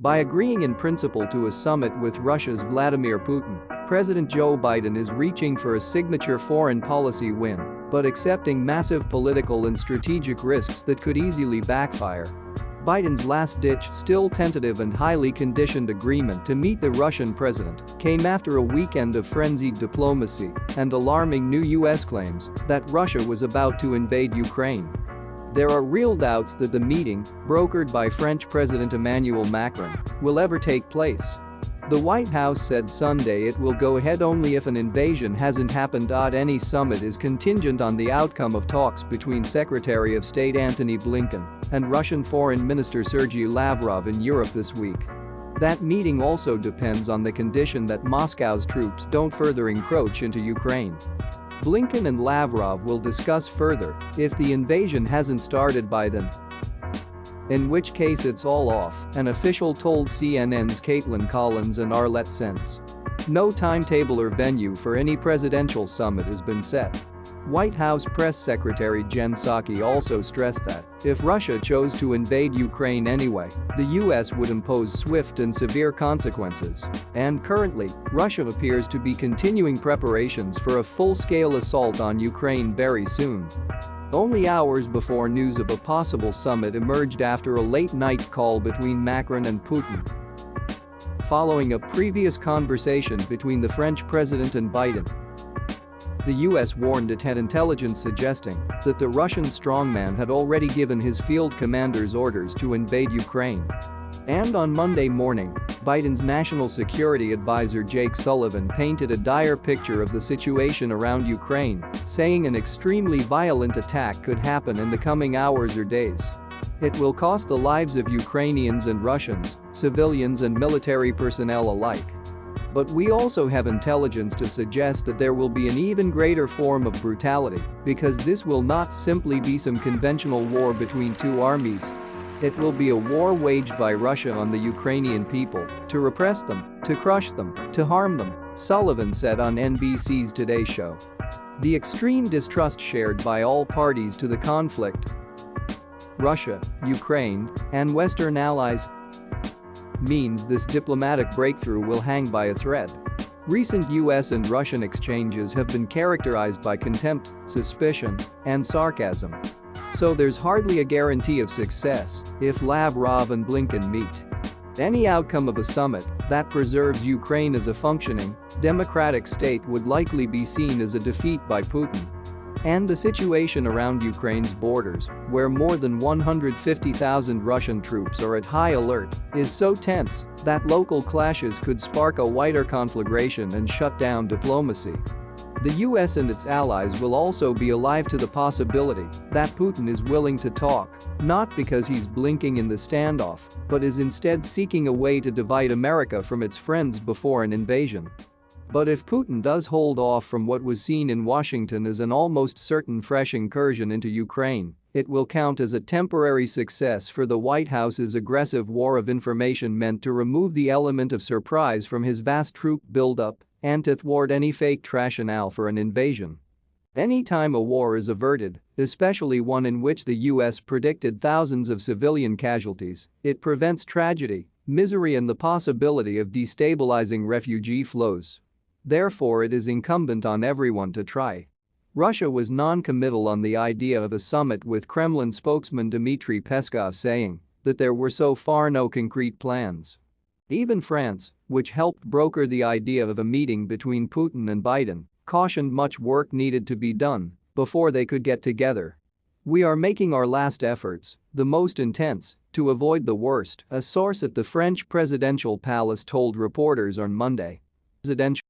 By agreeing in principle to a summit with Russia's Vladimir Putin, President Joe Biden is reaching for a signature foreign policy win, but accepting massive political and strategic risks that could easily backfire. Biden's last-ditch, still tentative and highly conditioned agreement to meet the Russian president came after a weekend of frenzied diplomacy and alarming new U.S. claims that Russia was about to invade Ukraine. There are real doubts that the meeting, brokered by French President Emmanuel Macron, will ever take place. The White House said Sunday it will go ahead only if an invasion hasn't happened. Any summit is contingent on the outcome of talks between Secretary of State Antony Blinken and Russian Foreign Minister Sergei Lavrov in Europe this week. That meeting also depends on the condition that Moscow's troops don't further encroach into Ukraine. Blinken and Lavrov will discuss further if the invasion hasn't started by then, in which case it's all off, an official told CNN's Caitlin Collins and Arlette Sens. No timetable or venue for any presidential summit has been set. White House Press Secretary Jen Psaki also stressed that if Russia chose to invade Ukraine anyway, the U.S. would impose swift and severe consequences. And currently, Russia appears to be continuing preparations for a full-scale assault on Ukraine very soon. Only hours before news of a possible summit emerged after a late-night call between Macron and Putin. Following a previous conversation between the French president and Biden, the U.S. warned it had intelligence suggesting that the Russian strongman had already given his field commanders orders to invade Ukraine. And on Monday morning, Biden's national security advisor Jake Sullivan painted a dire picture of the situation around Ukraine, saying an extremely violent attack could happen in the coming hours or days. It will cost the lives of Ukrainians and Russians, civilians and military personnel alike. But we also have intelligence to suggest that there will be an even greater form of brutality, because this will not simply be some conventional war between two armies. It will be a war waged by Russia on the Ukrainian people, to repress them, to crush them, to harm them, Sullivan said on NBC's Today Show. The extreme distrust shared by all parties to the conflict, Russia, Ukraine, and Western allies, means this diplomatic breakthrough will hang by a thread. Recent US and Russian exchanges have been characterized by contempt, suspicion, and sarcasm. So there's hardly a guarantee of success if Lavrov and Blinken meet. Any outcome of a summit that preserves Ukraine as a functioning, democratic state would likely be seen as a defeat by Putin. And the situation around Ukraine's borders, where more than 150,000 Russian troops are at high alert, is so tense that local clashes could spark a wider conflagration and shut down diplomacy. The US and its allies will also be alive to the possibility that Putin is willing to talk, not because he's blinking in the standoff, but is instead seeking a way to divide America from its friends before an invasion. But if Putin does hold off from what was seen in Washington as an almost certain fresh incursion into Ukraine, it will count as a temporary success for the White House's aggressive war of information meant to remove the element of surprise from his vast troop buildup and to thwart any fake rationale for an invasion. Anytime a war is averted, especially one in which the US predicted thousands of civilian casualties, it prevents tragedy, misery and the possibility of destabilizing refugee flows. Therefore, it is incumbent on everyone to try. Russia was non-committal on the idea of a summit, with Kremlin spokesman Dmitry Peskov saying that there were so far no concrete plans. Even France, which helped broker the idea of a meeting between Putin and Biden, cautioned much work needed to be done before they could get together. "We are making our last efforts, the most intense, to avoid the worst," a source at the French presidential palace told reporters on Monday. Presidential